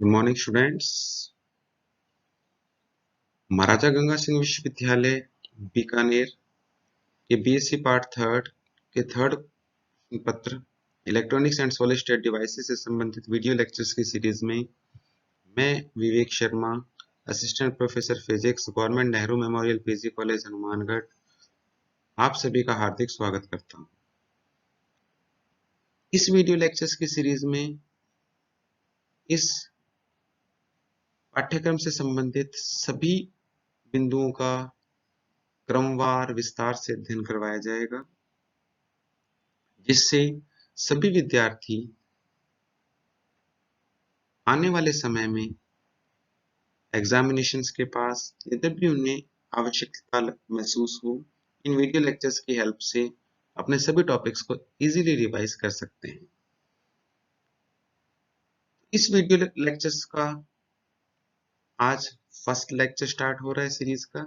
Good morning students. Maharaja Ganga Singh विश्वविद्यालय बीकानेर के BSc part third के थर्ड पत्र electronics and solid state devices से संबंधित वीडियो लेक्चर्स की सीरीज में मैं Vivek Sharma, assistant professor physics, government Nehru memorial PG college Hanumangarh, आप सभी का हार्दिक स्वागत करता हूं। इस वीडियो लेक्चर्स की सीरीज में इस पाठ्यक्रम से संबंधित सभी बिंदुओं का क्रमवार विस्तार से अध्ययन करवाया जाएगा, जिससे सभी विद्यार्थी आने वाले समय में एग्जामिनेशंस के पास यदि भी उन्हें आवश्यकता महसूस हो, इन वीडियो लेक्चर्स की हेल्प से अपने सभी टॉपिक्स को इजीली रिवाइज कर सकते हैं। इस वीडियो लेक्चर्स का आज फर्स्ट लेक्चर स्टार्ट हो रहा है सीरीज का,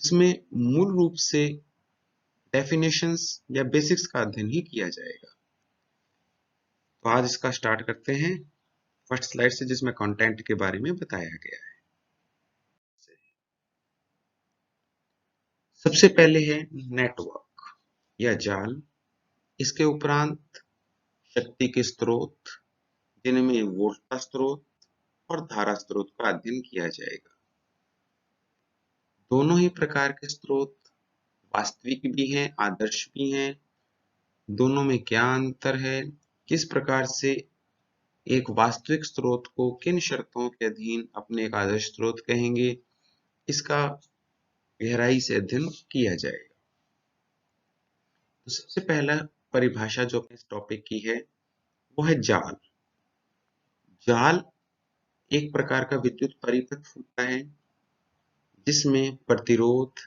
जिसमें मूल रूप से डेफिनेशंस या बेसिक्स का अध्ययन ही किया जाएगा। तो आज इसका स्टार्ट करते हैं फर्स्ट स्लाइड से, जिसमें कंटेंट के बारे में बताया गया है। सबसे पहले है नेटवर्क या जाल। इसके उपरांत शक्ति के स्रोत, जिनमें वोल्टा स्रोत और धारा स्रोत का अध्ययन किया जाएगा। दोनों ही प्रकार के स्रोत वास्तविक भी हैं, आदर्श भी हैं। दोनों में क्या अंतर है, किस प्रकार से एक वास्तविक स्रोत को किन शर्तों के अधीन अपने एक आदर्श स्रोत कहेंगे, इसका गहराई से अध्ययन किया जाएगा। तो सबसे पहला परिभाषा जो इस टॉपिक की है वो है जाल। जाल एक प्रकार का विद्युत परिपथ होता है, जिसमें प्रतिरोध,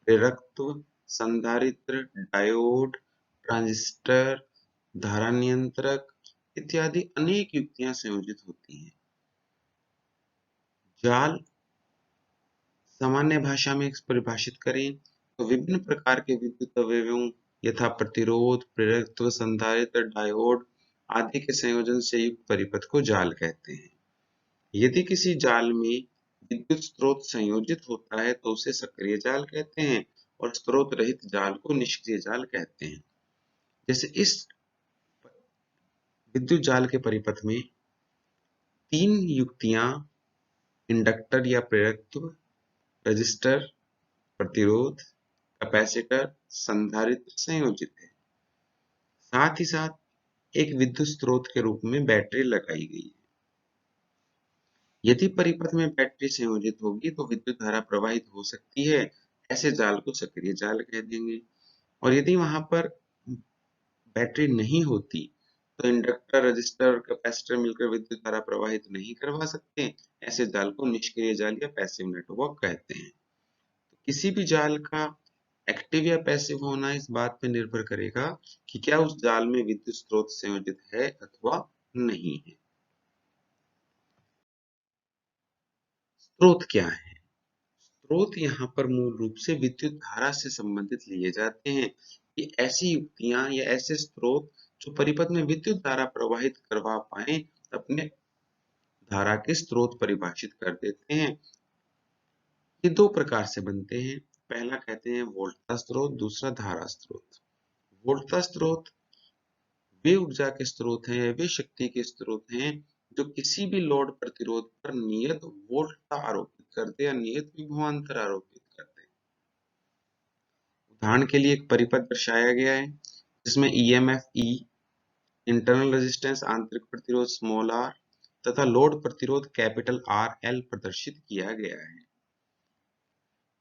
प्रेरकत्व, संधारित्र, डायोड, ट्रांजिस्टर, धारा नियंत्रक इत्यादि अनेक युक्तियां संयोजित होती हैं। जाल सामान्य भाषा में परिभाषित करें तो विभिन्न प्रकार के विद्युत अवयवों यथा प्रतिरोध, प्रेरकत्व, संधारित्र, डायोड आदि के संयोजन से युक्त परिपथ को जाल कहते हैं। यदि किसी जाल में विद्युत स्रोत संयोजित होता है तो उसे सक्रिय जाल कहते हैं और स्रोत रहित जाल को निष्क्रिय जाल कहते हैं। जैसे इस विद्युत जाल के परिपथ में तीन युक्तियां इंडक्टर या प्रेरकत्व, रजिस्टर प्रतिरोध, कैपेसिटर, संधारित्र संयोजित है। साथ ही साथ एक विद्युत स्रोत के रूप में बैटरी लगाई गई है। यदि परिपथ में बैटरी संयोजित होगी तो विद्युत धारा प्रवाहित हो सकती है, ऐसे जाल को सक्रिय जाल कह देंगे। और यदि वहां पर बैटरी नहीं होती तो इंडक्टर, रजिस्टर और कैपेसिटर मिलकर विद्युत धारा प्रवाहित नहीं करवा सकते, ऐसे जाल को निष्क्रिय जाल या पैसिव नेटवर्क कहते हैं। तो किसी भी जाल का एक्टिव या पैसिव होना इस बात पर निर्भर करेगा कि क्या उस जाल में विद्युत स्रोत संयोजित है अथवा नहीं है। स्रोत क्या है? स्रोत यहाँ पर मूल रूप से विद्युत धारा से संबंधित लिए जाते हैं। ये ऐसी युक्तियां या ऐसे स्रोत जो परिपथ में विद्युत धारा प्रवाहित करवा पाए, अपने धारा के स्रोत परिभाषित कर देते हैं। ये दो प्रकार से बनते हैं। पहला कहते हैं वोल्टा स्रोत, दूसरा धारा स्रोत। वोल्टा स्रोत वे ऊर्जा के स्रोत हैं या वे शक्ति के स्रोत हैं जो किसी भी लोड प्रतिरोध पर नियत वोल्टता आरोपित करते या नियत विभवांतर आरोपित करते। उदाहरण के लिए एक परिपथ दर्शाया गया है जिसमें ईएमएफ ई, इंटरनल रेजिस्टेंस आंतरिक प्रतिरोध स्मॉल आर तथा लोड प्रतिरोध कैपिटल आर एल प्रदर्शित किया गया है।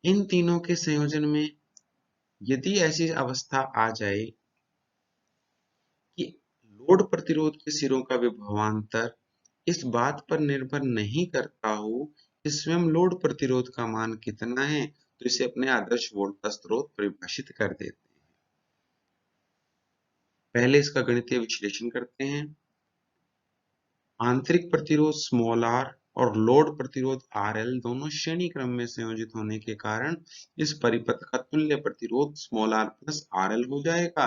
इन तीनों के संयोजन में यदि ऐसी अवस्था आ जाए कि लोड प्रतिरोध के सिरों का विभवांतर इस बात पर निर्भर नहीं करता हो कि स्वयं लोड प्रतिरोध का मान कितना है, तो इसे अपने आदर्श वोल्टा स्रोत परिभाषित कर देते हैं। पहले इसका गणितीय विश्लेषण करते हैं। आंतरिक प्रतिरोध स्मॉल आर और लोड प्रतिरोध आर एल दोनों श्रेणी क्रम में संयोजित होने के कारण इस परिपथ का तुल्य प्रतिरोध small are plus are l हो जाएगा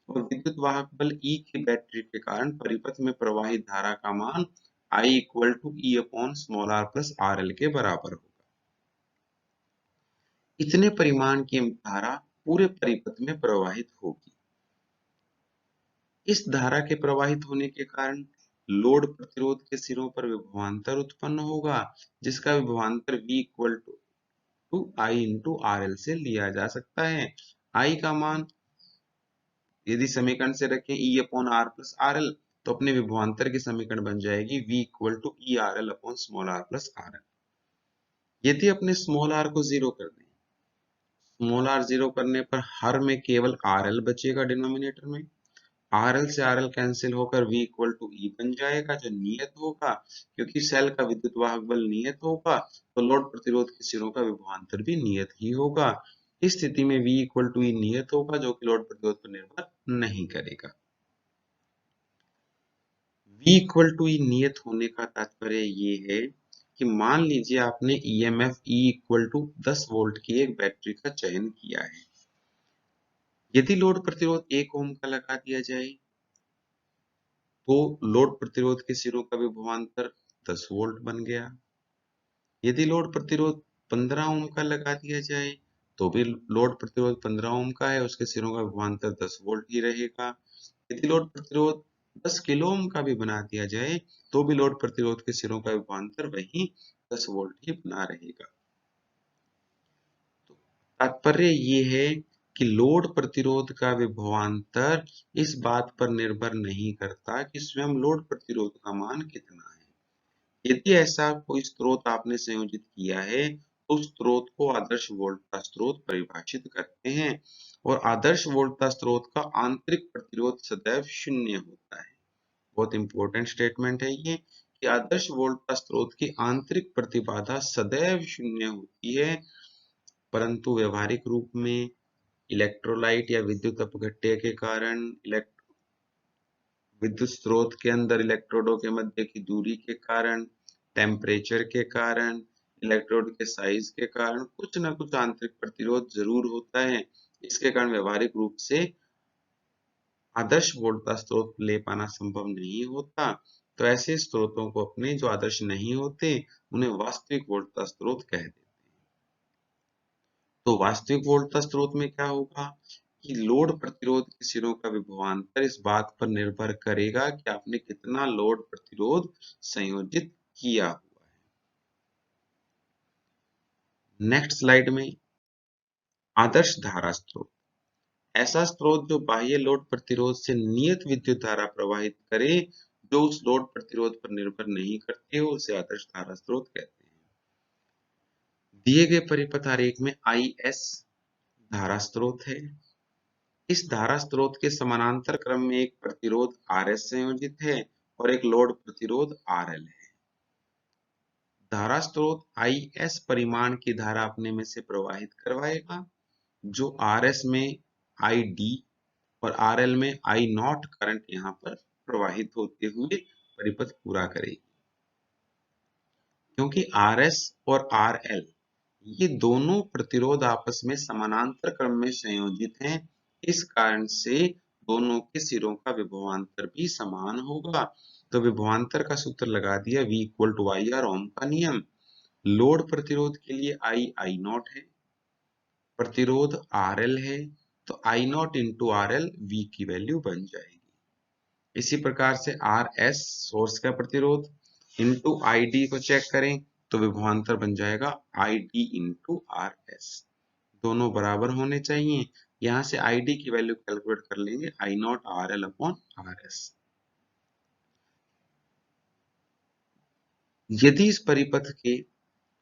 और विद्युत वाहक बल ई की बैटरी के कारण परिपथ में प्रवाहित धारा का मान I equal to E upon small are plus are L के बराबर होगा। इतने परिमाण की धारा पूरे परिपथ में प्रवाहित होगी। इस धारा के प्रवाहित होने के कारण लोड प्रतिरोध के सिरों पर विभवांतर उत्पन्न होगा, जिसका विभवांतर V equal to I into r l से लिया जा सकता है। आई का मान यदि समीकरण से रखें E upon r plus are l, तो अपने विभवांतर की समीकरण बन जाएगी V equal to e r L upon small are plus are l. यदि अपने स्मॉल आर को जीरो कर दें, स्मॉल आर जीरो करने पर हर में केवल आर एल बचेगा डिनोमिनेटर में। आर एल से आर एल कैंसिल होकर V इक्वल टू ई बन जाएगा, जो नियत होगा। क्योंकि सेल का विद्युत वाहक बल नियत होगा, तो लोड प्रतिरोध के सिरों का विभवांतर भी नियत ही होगा। इस स्थिति में V इक्वल टू ई नियत होगा, जो कि लोड प्रतिरोध पर निर्भर नहीं करेगा। V इक्वल टू ई नियत होने का तात्पर्य ये है कि मान लीजिए आपने EMF E equal to 10 volt की एक बैटरी का चयन किया है। यदि लोड प्रतिरोध 1 ओम का लगा दिया जाए, तो लोड प्रतिरोध के सिरों का विभवांतर 10 वोल्ट बन गया। यदि लोड प्रतिरोध 15 ओम का लगा दिया जाए, तो भी लोड प्रतिरोध 15 ओम का है, उसके सिरों का विभवांतर 10 वोल्ट ही रहेगा। यदि लोड प्रतिरोध 10 किलो ओम का भी बना दिया जाए, तो भी लोड प्रतिरोध के सिरों का विभवांतर वही 10 वोल्ट ही बना रहेगा। तो तात्पर्य ये है कि लोड प्रतिरोध का विभवांतर इस बात पर निर्भर नहीं करता कि स्वयं लोड प्रतिरोध का मान कितना है। यदि ऐसा कोई स्रोत आपने संयोजित किया है, तो उस स्रोत को आदर्श वोल्टता स्रोत परिभाषित करते हैं, और आदर्श वोल्टता स्रोत का आंतरिक प्रतिरोध सदैव शून्य होता है। बहुत इंपॉर्टेंट स्टेटमेंट है ये, कि आदर्श वोल्टता स्रोत की आंतरिक प्रतिबाधा सदैव शून्य होती है, परंतु व्यवहारिक रूप में इलेक्ट्रोलाइट या विद्युत अपघट्य के कारण, विद्युत स्रोत के अंदर इलेक्ट्रोडों के मध्य की दूरी के कारण, टेम्परेचर के कारण, इलेक्ट्रोड के साइज के कारण कुछ ना कुछ आंतरिक प्रतिरोध जरूर होता है। इसके कारण व्यवहारिक रूप से आदर्श वोल्टता स्रोत ले पाना संभव नहीं होता। तो ऐसे स्रोतों को अपने जो आदर्श नहीं होते, उन्हें वास्तविक वोल्टता स्रोत कहते हैं। तो वास्तविक वोल्टता स्रोत में क्या होगा कि लोड प्रतिरोध के सिरों का विभवांतर इस बात पर निर्भर करेगा कि आपने कितना लोड प्रतिरोध संयोजित किया हुआ है। नेक्स्ट स्लाइड में आदर्श धारा स्रोत, ऐसा स्रोत जो बाह्य लोड प्रतिरोध से नियत विद्युत धारा प्रवाहित करे, जो उस लोड प्रतिरोध पर निर्भर नहीं करते हो, उसे आदर्श धारा स्रोत कहते हैं। दिए गए परिपथ आरेख में IS धारा स्रोत है। इस धारा स्रोत के समानांतर क्रम में एक प्रतिरोध RS संयोजित है और एक लोड प्रतिरोध RL है। धारा स्रोत IS परिमाण की धारा अपने में से प्रवाहित करवाएगा, जो RS में ID और RL में I नॉट करंट यहाँ पर प्रवाहित होते हुए परिपथ पूरा करेगी। क्योंकि RS और RL ये दोनों प्रतिरोध आपस में समानांतर क्रम में संयोजित हैं, इस कारण से दोनों के सिरों का विभवांतर भी समान होगा। तो विभवांतर का सूत्र लगा दिया, V equal to I R, Ohm का नियम। लोड प्रतिरोध के लिए I नॉट है, प्रतिरोध RL है, तो I not into RL V की वैल्यू बन जाएगी। इसी प्रकार से RS सोर्स का प्रतिरोध इंटू ID को चेक करें, तो विभवांतर बन जाएगा ID इंटू RS। दोनों बराबर होने चाहिए। यहां से ID की वैल्यू कैलकुलेट कर लेंगे, I not RL upon RS। यदि इस परिपथ के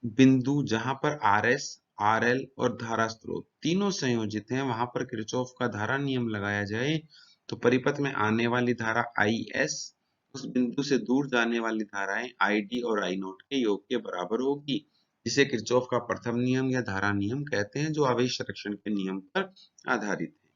बिंदु जहां पर RS, RL और धारा स्रोत तीनों संयोजित हैं, वहां पर किरचॉफ का धारा नियम लगाया जाए, तो परिपथ में आने वाली धारा IS उस बिंदु से दूर जाने वाली धाराएं ID और I नॉट के योग के बराबर होगी, जिसे किरचॉफ का प्रथम नियम या धारा नियम कहते हैं, जो आवेश संरक्षण के नियम पर आधारित है।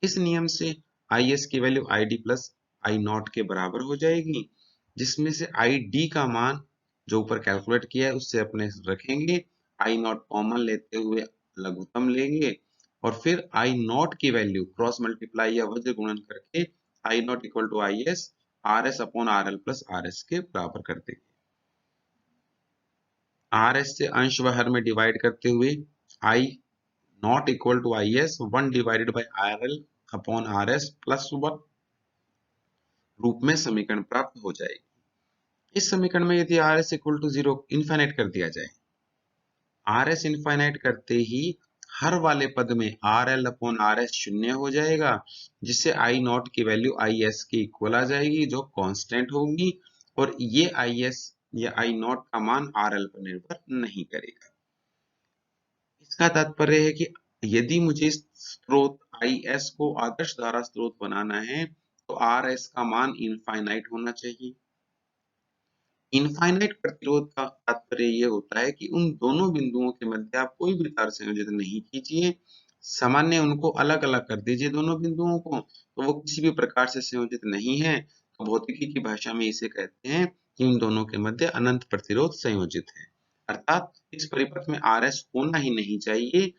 इस नियम से IS की value ID plus I not के बराबर हो जाएगी, जिसमें से ID का मान जो ऊपर कैलकुलेट किया है उससे अपने रखेंगे, I नॉट कॉमन लेते हुए लघुत्तम लेंगे, और फिर I नॉट की वैल्यू क्रॉस मल्टीप्लाई या वज्र गुणन करके I not equal to IS r s upon r l plus r s के बराबर कर देंगे। आर एस से अंश व हर में डिवाइड करते हुए I not equal to I S 1 divided by R L upon R S plus 1 रूप में समीकरण प्राप्त हो जाएगी। इस समीकरण में यदि r s equal to 0 infinite कर दिया जाए, आर एस इनफाइनाइट करते ही हर वाले पद में R L upon R S शून्य हो जाएगा, जिससे आई नॉट की वैल्यू आई एस के इक्वल आ जाएगी, जो कांस्टेंट होगी, और ये आई एस या आई नॉट का मान आर एल पर निर्भर नहीं करेगा। इसका तात्पर्य है कि यदि मुझे स्रोत आई एस को आदर्श धारा स्रोत बनाना है, तो आर एस का मान इनफाइनाइट होना चाहिए। इनफाइनाइट प्रतिरोध का तात्पर्य यह होता है कि उन दोनों बिंदुओं के मध्य आप कोई भी तार संयोजित नहीं कीजिए, सामान्य उनको अलग अलग कर दीजिए दोनों बिंदुओं को, तो वो किसी भी प्रकार से संयोजित नहीं है। तो भौतिकी की भाषा में इसे कहते हैं कि इन दोनों के मध्य अनंत प्रतिरोध संयोजित है, अर्थात इस परिपथ में आर एस होना ही नहीं चाहिए।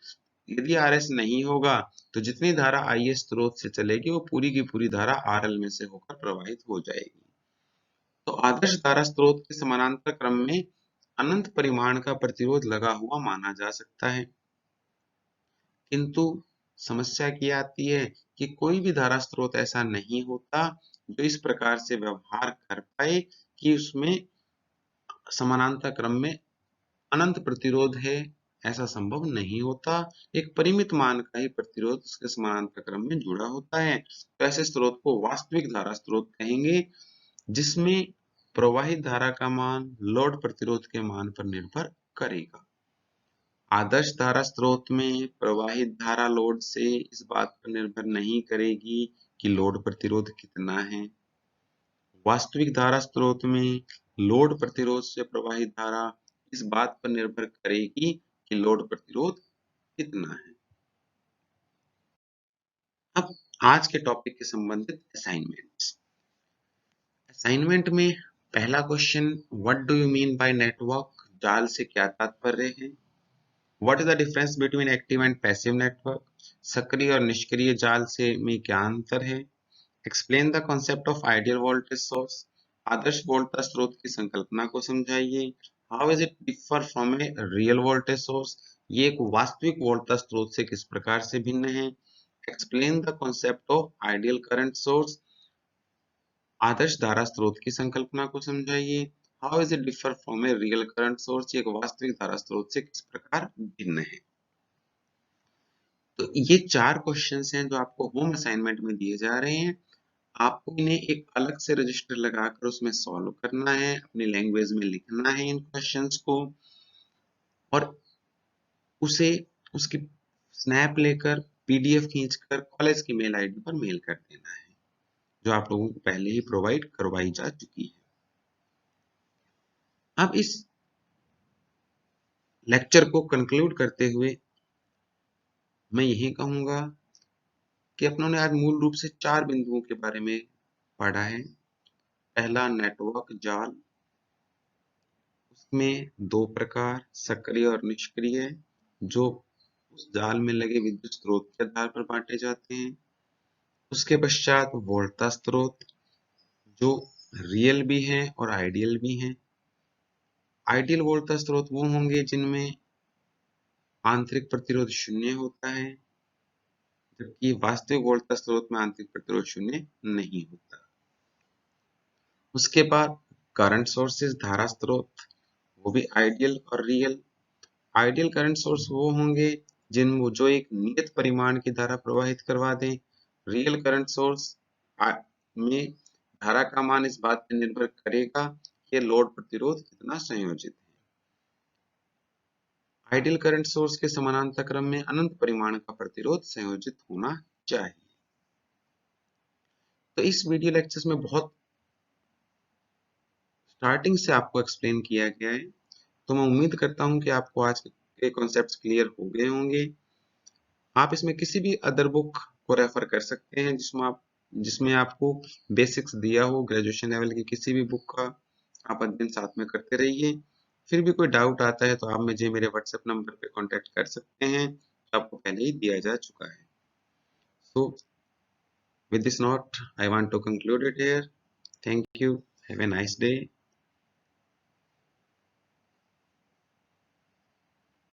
यदि आर एस नहीं होगा तो जितनी धारा आई एस स्रोत से चलेगी वो पूरी की पूरी धारा आर एल में से होकर प्रवाहित हो जाएगी। तो आदर्श धारा स्रोत के समानांतर क्रम में अनंत परिमाण का प्रतिरोध लगा हुआ माना जा सकता है, किंतु समस्या क्या आती है कि कोई भी धारा स्रोत ऐसा नहीं होता जो इस प्रकार से व्यवहार कर पाए कि उसमें समानांतर क्रम में अनंत प्रतिरोध है। ऐसा संभव नहीं होता। एक परिमित मान का ही प्रतिरोध उसके समानांतर क्रम में जुड़ा होता है। तो ऐसे स्रोत को वास्तविक धारा स्रोत कहेंगे, जिसमें प्रवाहित धारा का मान लोड प्रतिरोध के मान पर निर्भर करेगा। आदर्श धारा स्रोत में प्रवाहित धारा लोड से इस बात पर निर्भर नहीं करेगी कि लोड प्रतिरोध कितना है। वास्तविक धारा स्रोत में लोड प्रतिरोध से प्रवाहित धारा इस बात पर निर्भर करेगी कि लोड प्रतिरोध कितना है। अब आज के टॉपिक के संबंधित असाइनमेंट्स। असाइनमेंट में पहला question, what do you mean by network? जाल से क्या तात्पर्य है? What is the difference between active and passive network? सक्रिय और निष्क्रिय जाल से में क्या अंतर है? Explain the concept of ideal voltage source. Adarsh voltage स्रोत की संकल्पना को समझाइए। How is it differ from a real voltage source? ये एक वास्तविक वोल्टेज स्रोत से किस प्रकार से भिन्न है? Explain the concept of ideal current source. आदर्श धारा स्रोत की संकल्पना को समझाइए। How is it differ from a real current source? एक वास्तविक धारा स्रोत से किस प्रकार भिन्न है? तो ये 4 क्वेश्चंस हैं जो आपको होम असाइनमेंट में दिए जा रहे हैं। आपको इन्हें एक अलग से रजिस्टर लगाकर उसमें सॉल्व करना है, अपनी लैंग्वेज में लिखना है इन क्वेश्चंस को, और उसे उसकी स्नैप लेकर पीडीएफ खींचकर कॉलेज की मेल आईडी पर मेल कर देना है, जो आप लोगों को पहले ही प्रोवाइड करवाई जा चुकी है। अब इस लेक्चर को कंक्लूड करते हुए मैं यही कहूंगा कि अपनों ने आज मूल रूप से 4 बिंदुओं के बारे में पढ़ा है। पहला, नेटवर्क जाल, उसमें 2 प्रकार, सक्रिय और निष्क्रिय, जो उस जाल में लगे विद्युत स्रोत के आधार पर बांटे जाते हैं। उसके पश्चात वोल्टेज स्रोत, जो रियल भी हैं और आइडियल भी हैं। आइडियल वोल्टेज स्रोत वो होंगे जिनमें आंतरिक प्रतिरोध शून्य होता है, जबकि वास्तविक वोल्टेज स्रोत में आंतरिक प्रतिरोध शून्य नहीं होता। उसके बाद करंट सोर्सेज, धारा स्रोत, वो भी आइडियल और रियल। आइडियल करंट सोर्स वो होंगे जो एक नियत परिमाण की धारा प्रवाहित करवा दें। रियल करंट सोर्स में धारा का मान इस बात पर निर्भर करेगा कि लोड प्रतिरोध कितना संयोजित है। आइडियल करंट सोर्स के समानांतर क्रम में अनंत परिमाण का प्रतिरोध संयोजित होना चाहिए। तो इस वीडियो लेक्चर्स में बहुत स्टार्टिंग से आपको एक्सप्लेन किया गया है, तो मैं उम्मीद करता हूं कि आपको आज के कॉन्सेप्ट्स क्लियर हो गए होंगे। आप इसमें किसी भी अदर बुक को रेफर कर सकते हैं जिसमें आपको बेसिक्स दिया हो, ग्रेजुएशन लेवल की किसी भी बुक का आप अध्ययन साथ में करते रहिए। फिर भी कोई डाउट आता है तो आप मुझे मेरे व्हाट्सएप नंबर पे कांटेक्ट कर सकते हैं, जो आपको पहले ही दिया जा चुका है। So with this note, I want to conclude it here. Thank you. Have a nice day.